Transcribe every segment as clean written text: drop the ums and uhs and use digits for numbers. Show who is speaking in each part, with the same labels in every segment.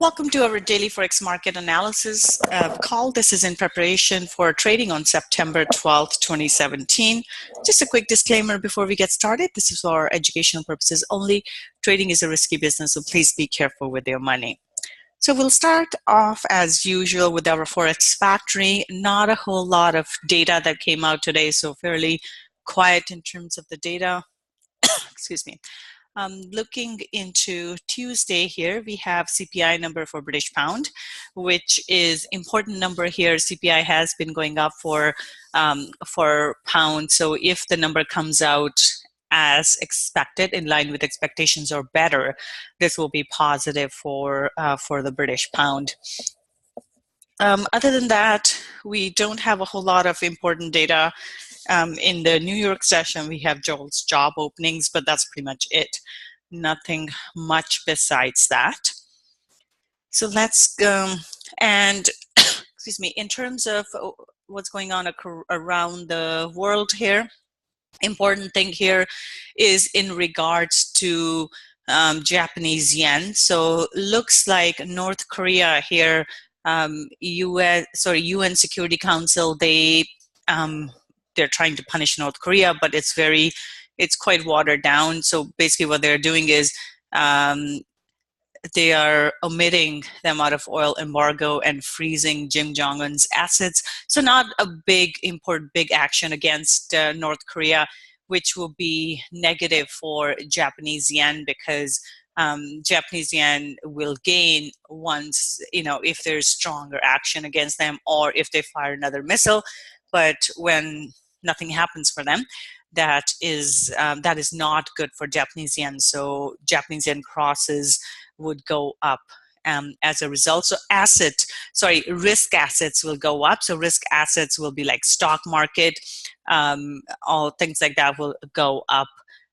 Speaker 1: Welcome to our daily Forex market analysis call. This is in preparation for trading on September 12th, 2017. Just a quick disclaimer before we get started. This is for educational purposes only. Trading is a risky business, so please be careful with your money. So we'll start off as usual with our Forex factory. Not a whole lot of data that came out today, so fairly quiet in terms of the data. Excuse me. Looking into Tuesday here, we have CPI number for British pound, which is important number here. CPI has been going up for pound. So if the number comes out as expected, in line with expectations or better, this will be positive for the British pound. Other than that, we don't have a whole lot of important data. In the New York session, we have Joel's job openings, but that's pretty much it. Nothing much besides that. So let's go, and excuse me, in terms of what's going on around the world here, important thing here is in regards to Japanese yen. So looks like North Korea here, UN Security Council, they're trying to punish North Korea, but it's quite watered down. So basically what they're doing is they are omitting the amount of oil embargo and freezing Kim Jong-un's assets. So not a big action against North Korea, which will be negative for Japanese yen, because Japanese yen will gain once, if there's stronger action against them or if they fire another missile. But when nothing happens for them, that is not good for Japanese yen. So Japanese yen crosses would go up as a result. So risk assets will go up. So risk assets will be like stock market, all things like that will go up,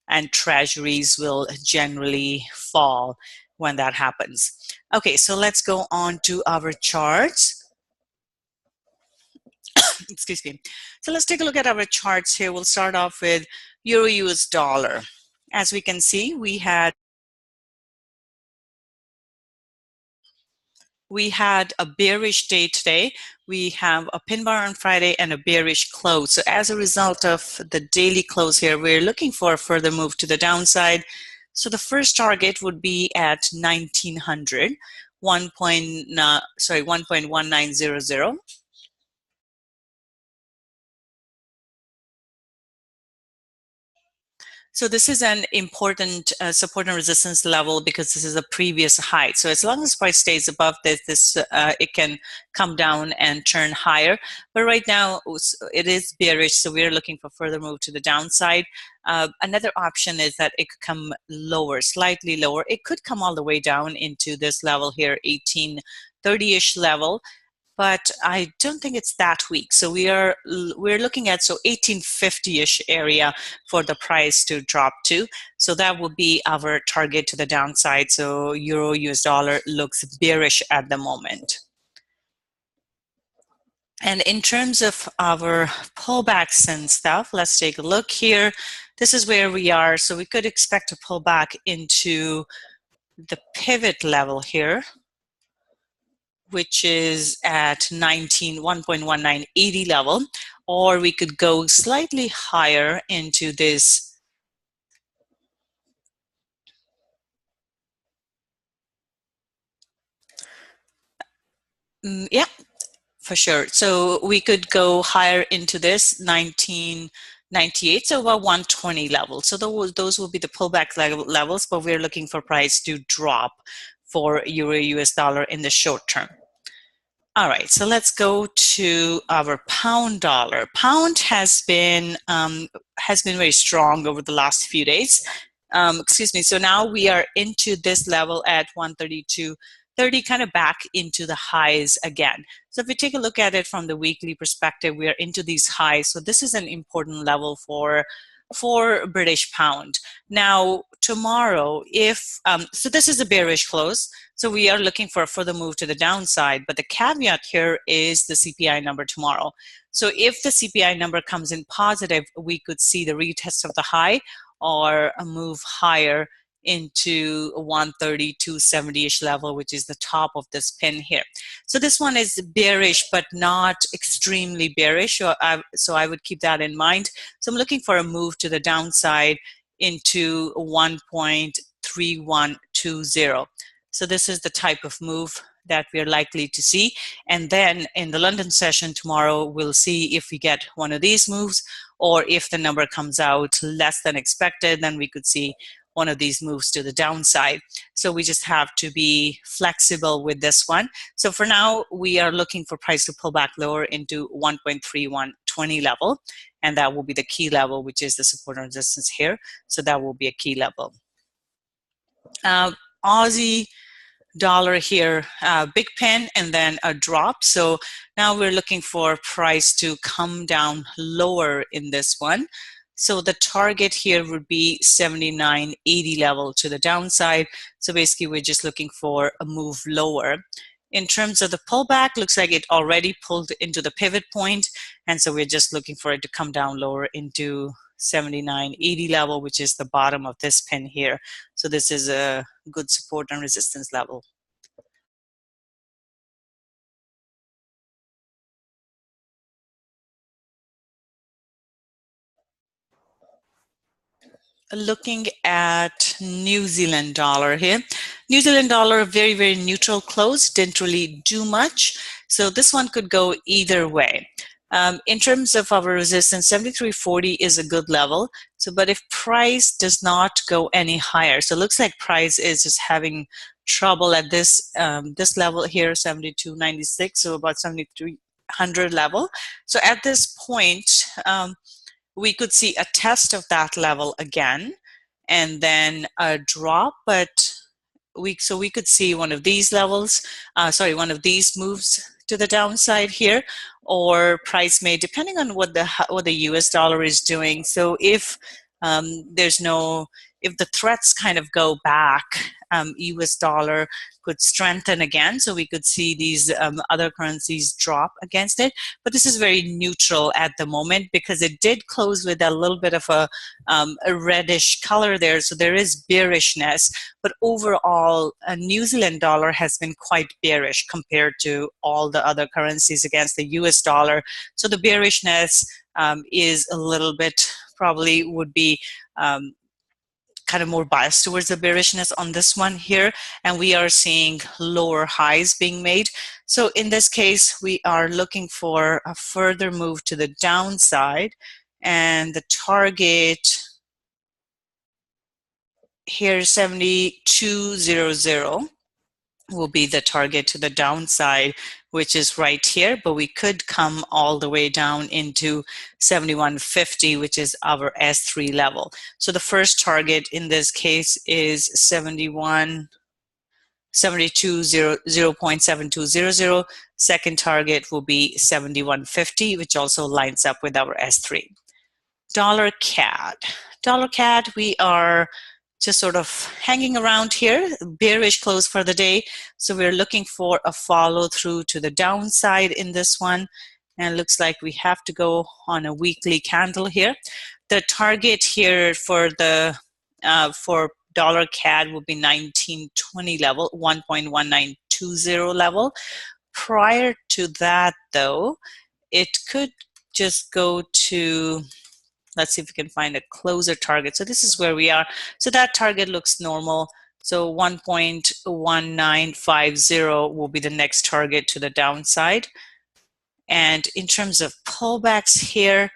Speaker 1: and treasuries will generally fall when that happens. Okay, so let's go on to our charts. Excuse me. So let's take a look at our charts here. We'll start off with Euro US dollar. As we can see, we had a bearish day today. We have a pin bar on Friday and a bearish close. So as a result of the daily close here, we're looking for a further move to the downside. So the first target would be at 1900, 1.1900. So this is an important support and resistance level, because this is a previous height. So as long as price stays above this, it can come down and turn higher. But right now it is bearish, so we're looking for further move to the downside. Another option is that it could come lower, slightly lower. It could come all the way down into this level here, 1830-ish level. But I don't think it's that weak. So we're looking at 1850-ish area for the price to drop to. So that will be our target to the downside. So Euro US dollar looks bearish at the moment. And in terms of our pullbacks and stuff, let's take a look here. This is where we are. So we could expect a pullback into the pivot level here, which is at 1.1980 level, or we could go slightly higher into this yeah, for sure. So we could go higher into this 1998, so about 120 level. So those will be the pullback levels, but we're looking for price to drop for Euro US dollar in the short term. All right, so let's go to our pound dollar. Pound has been very strong over the last few days. Excuse me. So now we are into this level at 132.30, kind of back into the highs again. So if we take a look at it from the weekly perspective, we are into these highs. So this is an important level for British pound. Now tomorrow, so this is a bearish close, so we are looking for a further move to the downside, but the caveat here is the CPI number tomorrow. So if the CPI number comes in positive, we could see the retest of the high or a move higher into 130, 270-ish level, which is the top of this pin here. So this one is bearish, but not extremely bearish. So I would keep that in mind. So I'm looking for a move to the downside into 1.3120. So this is the type of move that we're likely to see. And then in the London session tomorrow, we'll see if we get one of these moves, or if the number comes out less than expected, then we could see one of these moves to the downside. So we just have to be flexible with this one. So for now, we are looking for price to pull back lower into 1.3120 level, and that will be the key level, which is the support and resistance here. So that will be a key level. Aussie dollar here, big pen and then a drop. So now we're looking for price to come down lower in this one. So the target here would be 79.80 level to the downside. So basically we're just looking for a move lower. In terms of the pullback, looks like it already pulled into the pivot point, and so we're just looking for it to come down lower into 79.80 level, which is the bottom of this pin here. So this is a good support and resistance level. Looking at New Zealand dollar here. New Zealand dollar, very, very neutral close, didn't really do much. So this one could go either way. In terms of our resistance, 73.40 is a good level. So, but if price does not go any higher, so it looks like price is just having trouble at this this level here, 72.96, so about 7300 level. So at this point, we could see a test of that level again, and then a drop, but we could see one of these levels, one of these moves to the downside here, or price may, depending on what the US dollar is doing. So if if the threats kind of go back, US dollar could strengthen again, so we could see these other currencies drop against it. But this is very neutral at the moment because it did close with a little bit of a reddish color there, so there is bearishness. But overall, a New Zealand dollar has been quite bearish compared to all the other currencies against the US dollar. So the bearishness is a little bit, probably would be kind of more biased towards the bearishness on this one here, and we are seeing lower highs being made. So in this case, we are looking for a further move to the downside, and the target here, 7200, will be the target to the downside, which is right here, but we could come all the way down into 7150, which is our S3 level. So the first target in this case is 0.7200. Second target will be 7150, which also lines up with our S3. Dollar CAD. Dollar CAD, we are just sort of hanging around here, bearish close for the day. So we're looking for a follow through to the downside in this one. And it looks like we have to go on a weekly candle here. The target here for the for dollar CAD will be 1920 level, 1.1920 level. Prior to that though, it could just go to, let's see if we can find a closer target. So this is where we are. So that target looks normal. So 1.1950 will be the next target to the downside. And in terms of pullbacks here,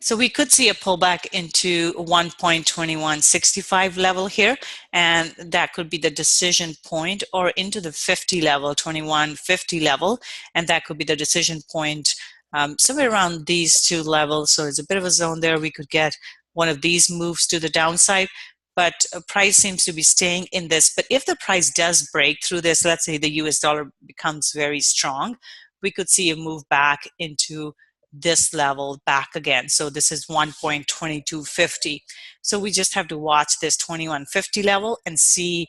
Speaker 1: so we could see a pullback into 1.2165 level here, and that could be the decision point, or into the 50 level, 2150 level, and that could be the decision point somewhere around these two levels. So it's a bit of a zone there. We could get one of these moves to the downside, but price seems to be staying in this. But if the price does break through this, let's say the US dollar becomes very strong, we could see a move back into this level back again. So this is 1.2250. So we just have to watch this 2150 level and see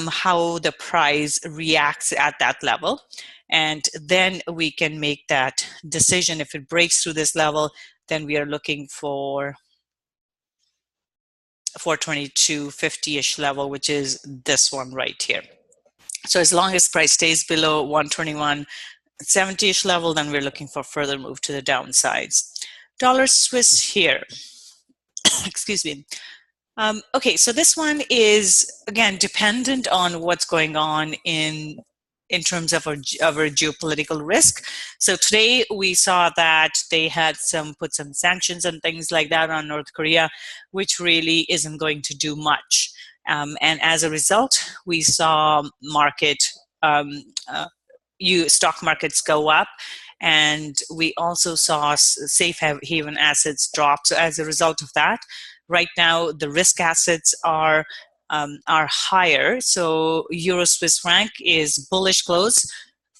Speaker 1: how the price reacts at that level. And then we can make that decision. If it breaks through this level, then we are looking for 422.50-ish level, which is this one right here. So as long as price stays below 121.70-ish level, then we're looking for further move to the downsides. Dollar Swiss here. Excuse me. Okay, so this one is, again, dependent on what's going on in terms of our geopolitical risk. So today we saw that they had put some sanctions and things like that on North Korea, which really isn't going to do much. And as a result, we saw stock markets go up, and we also saw safe haven assets drop. So as a result of that, right now the risk assets are higher. So Euro Swiss franc is bullish close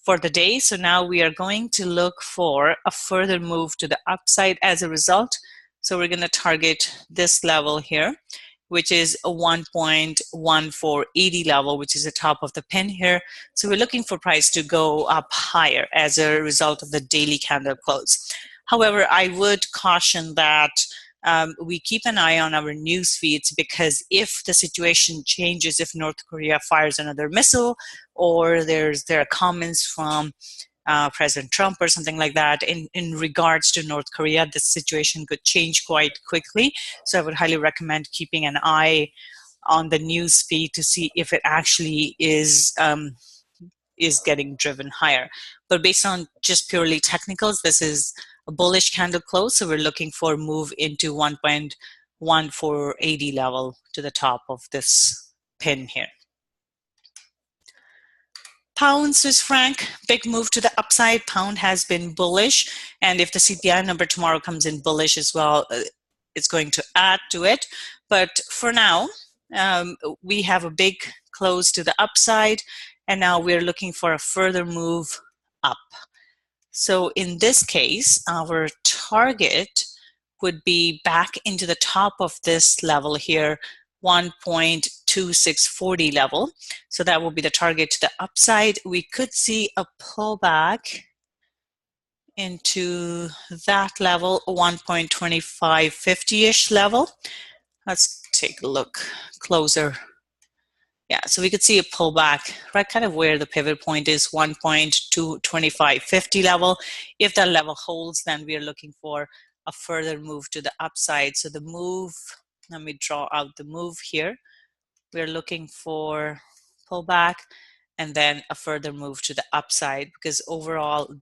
Speaker 1: for the day. So now we are going to look for a further move to the upside as a result. So we're going to target this level here, which is a 1.1480 level, which is the top of the pin here. So we're looking for price to go up higher as a result of the daily candle close. However, I would caution that we keep an eye on our news feeds, because if the situation changes, if North Korea fires another missile, or there are comments from President Trump or something like that in regards to North Korea, the situation could change quite quickly. So I would highly recommend keeping an eye on the news feed to see if it actually is getting driven higher. But based on just purely technicals, this is a bullish candle close, so we're looking for a move into 1.1480 level to the top of this pin here. Pound Swiss franc, big move to the upside. Pound has been bullish, and if the CPI number tomorrow comes in bullish as well, it's going to add to it. But for now, we have a big close to the upside, and now we're looking for a further move up. So in this case, our target would be back into the top of this level here, 1.2640 level. So that will be the target to the upside. We could see a pullback into that level, 1.2550-ish level. Let's take a look closer. Yeah, so we could see a pullback right kind of where the pivot point is, 1.22550 level. If that level holds, then we are looking for a further move to the upside. So the move, let me draw out the move here. We're looking for pullback and then a further move to the upside, because overall,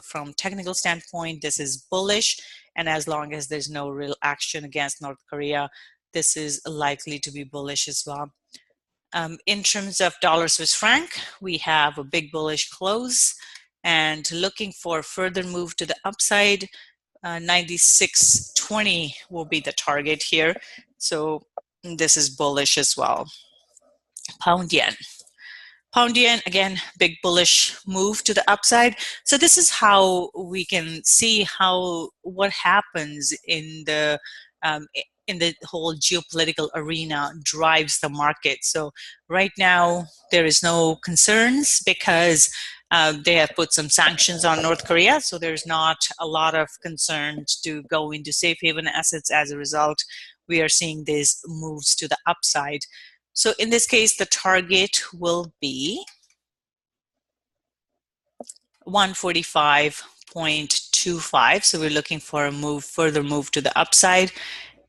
Speaker 1: from technical standpoint, this is bullish. And as long as there's no real action against North Korea, this is likely to be bullish as well. In terms of dollar Swiss franc, we have a big bullish close and looking for further move to the upside. 96.20 will be the target here. So this is bullish as well. Pound yen. Pound yen, again, big bullish move to the upside. So this is how we can see what happens in the whole geopolitical arena drives the market. So right now there is no concerns because they have put some sanctions on North Korea. So there's not a lot of concerns to go into safe haven assets. As a result, we are seeing these moves to the upside. So in this case, the target will be 145.25. So we're looking for a further move to the upside.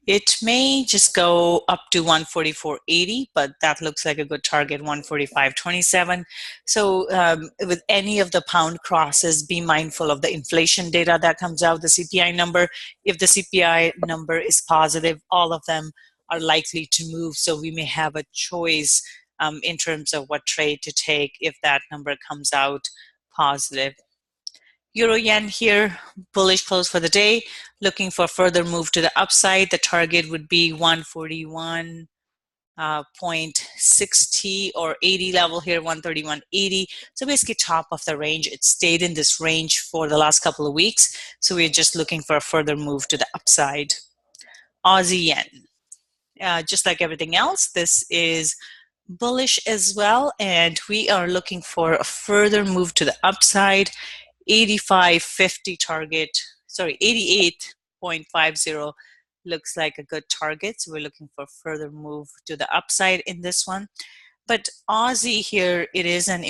Speaker 1: It may just go up to 144.80, but that looks like a good target, 145.27. So with any of the pound crosses, be mindful of the inflation data that comes out, the CPI number. If the CPI number is positive, all of them are likely to move. So we may have a choice in terms of what trade to take if that number comes out positive. Euro yen here, bullish close for the day, looking for further move to the upside. The target would be 141.60 or 80 level here, 131.80. So basically top of the range. It stayed in this range for the last couple of weeks. So we're just looking for a further move to the upside. Aussie yen. Just like everything else, this is bullish as well, and we are looking for a further move to the upside. 85.50 target, sorry, 88.50 looks like a good target. So we're looking for further move to the upside in this one. But Aussie here, it is at an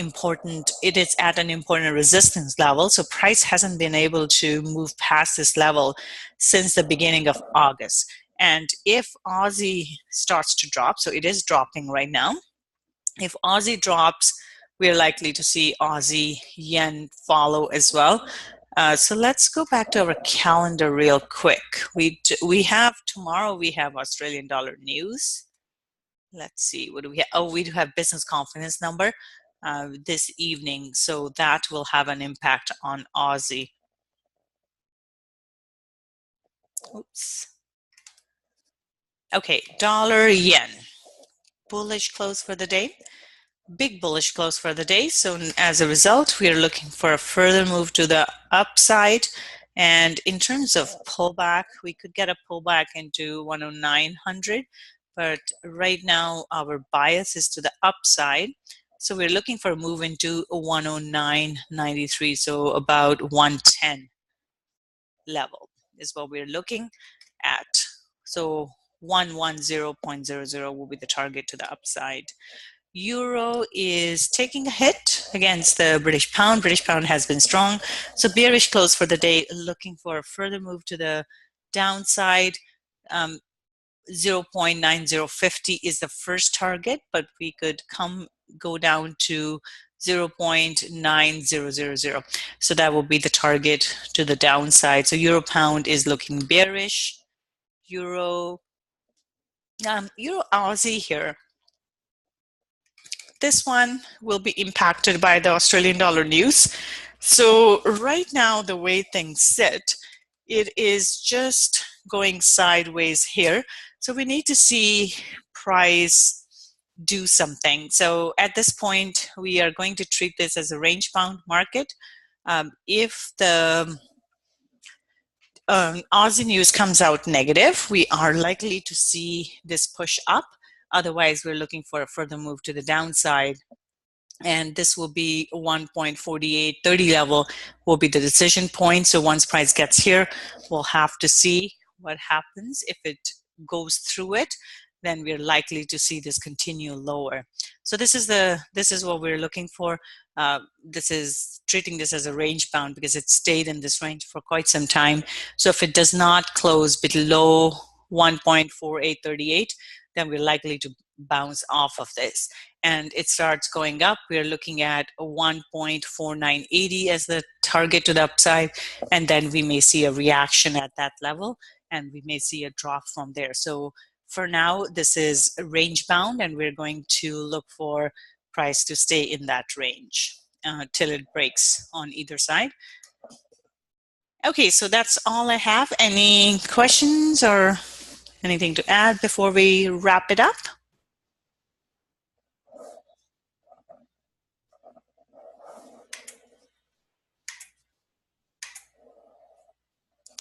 Speaker 1: important resistance level. So price hasn't been able to move past this level since the beginning of August. And if Aussie starts to drop, so it is dropping right now. If Aussie drops, we're likely to see Aussie yen follow as well. So let's go back to our calendar real quick. We have tomorrow, we have Australian dollar news. Let's see, what do we have? Oh, we do have business confidence number this evening. So that will have an impact on Aussie. Oops. Okay, dollar yen. Bullish close for the day. Big bullish close for the day. So as a result, we are looking for a further move to the upside. And in terms of pullback, we could get a pullback into 10900. But right now, our bias is to the upside. So we're looking for a move into 109.93, so about 110 level is what we're looking at. So 110.00 will be the target to the upside. Euro is taking a hit against the British pound. British pound has been strong. So bearish close for the day, looking for a further move to the downside. 0.9050 is the first target, but we could go down to 0.9000. So that will be the target to the downside. So Euro pound is looking bearish. Euro Aussie here. This one will be impacted by the Australian dollar news. So right now, the way things sit, it is just going sideways here. So we need to see price do something. So at this point, we are going to treat this as a range-bound market. If the Aussie news comes out negative, we are likely to see this push up. Otherwise, we're looking for a further move to the downside. And this will be 1.4830 level will be the decision point. So once price gets here, we'll have to see what happens. If it goes through it, then we're likely to see this continue lower. So this is what we're looking for. This is treating this as a range bound because it stayed in this range for quite some time. So if it does not close below 1.4838, then we're likely to bounce off of this. And it starts going up. We're looking at 1.4980 as the target to the upside, and then we may see a reaction at that level, and we may see a drop from there. So for now, this is range bound, and we're going to look for price to stay in that range till it breaks on either side. Okay, so that's all I have. Any questions or anything to add before we wrap it up?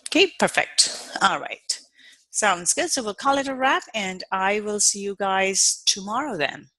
Speaker 1: Okay, perfect. All right. Sounds good. So we'll call it a wrap, and I will see you guys tomorrow then.